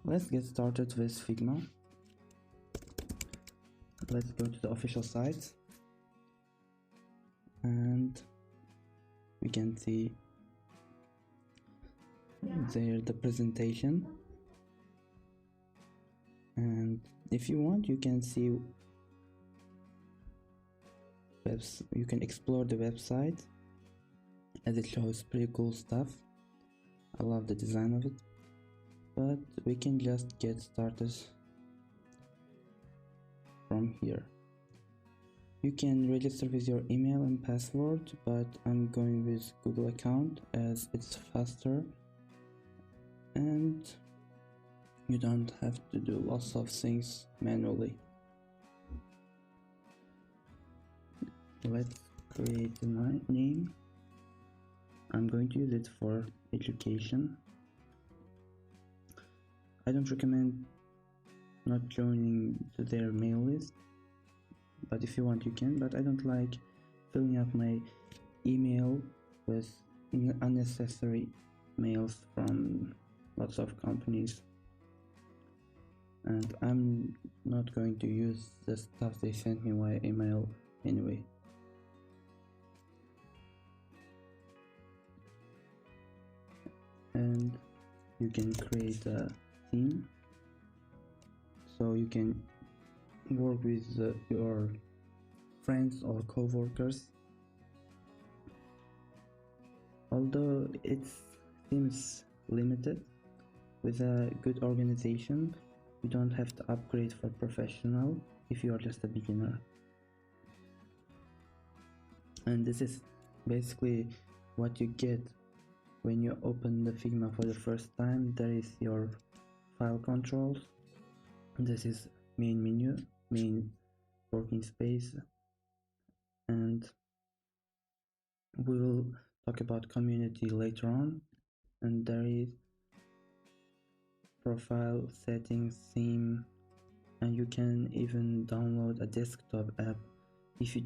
Let's get started with Figma. Let's go to the official site and we can see there the presentation, and if you want you can see you can explore the website as it shows pretty cool stuff. I love the design of it, but we can just get started from here. You can register with your email and password, but I'm going with Google account as it's faster and you don't have to do lots of things manually. Let's create a name. I'm going to use it for education. I don't recommend not joining to their mail list, but if you want you can, but I don't like filling up my email with unnecessary mails from lots of companies, and I'm not going to use the stuff they sent me via email anyway. And you can create a theme so you can work with your friends or co-workers. Although it seems limited, with a good organization you don't have to upgrade for professional if you are just a beginner. And this is basically what you get when you open the Figma for the first time. There is your file controls. This is main menu, main working space, and we will talk about community later on. And there is profile, settings, theme, and you can even download a desktop app if you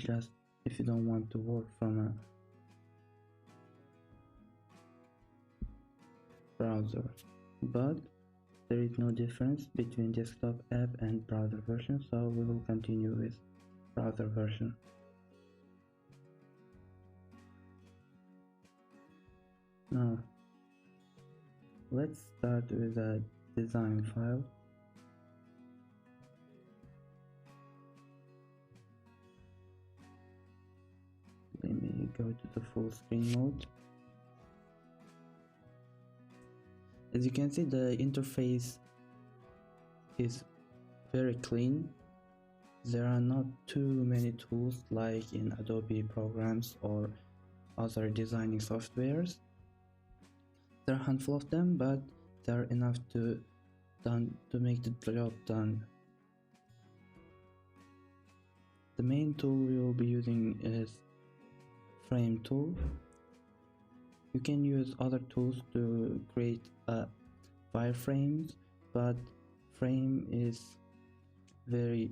don't want to work from a browser. But there is no difference between desktop app and browser version, so we will continue with browser version. Now let's start with a design file. Let me go to the full screen mode. As you can see, the interface is very clean. There are not too many tools like in Adobe programs or other designing softwares. There are a handful of them, but they're enough to make the job done. The main tool we will be using is Frame tool. You can use other tools to create wireframes, but Frame is very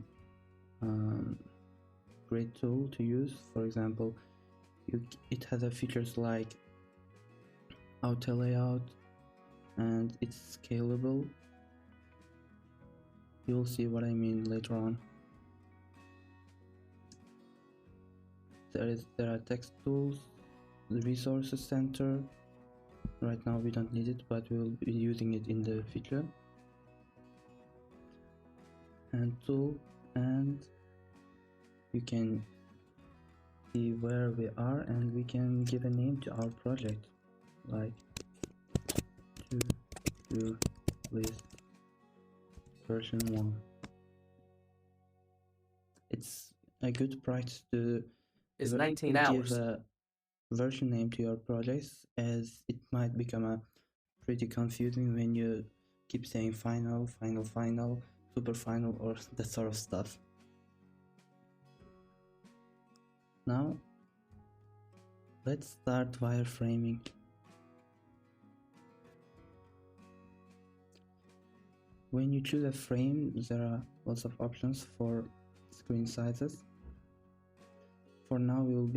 great tool to use. For example, it has features like auto layout, and it's scalable. You'll see what I mean later on. There are text tools, the resources center. Right now we don't need it, but we'll be using it in the future. And tool, and you can see where we are, and we can give a name to our project, like to list version 1. It's a good practice to is 19 give hours. a version name to your projects, as it might become pretty confusing when you keep saying final, super final, or that sort of stuff. Now let's start wireframing. When you choose a frame, there are lots of options for screen sizes. For now we will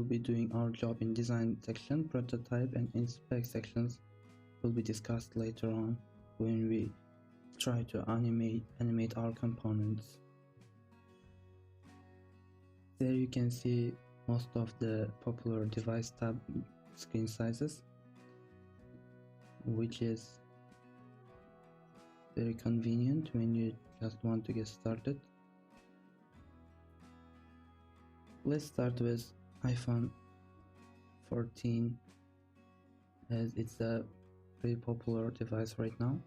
be doing our job in design section, prototype and inspect sections will be discussed later on. when we try to animate our components. There you can see most of the popular device tab screen sizes, which is very convenient when you just want to get started. Let's start with iPhone 14, as it's a pretty popular device right now.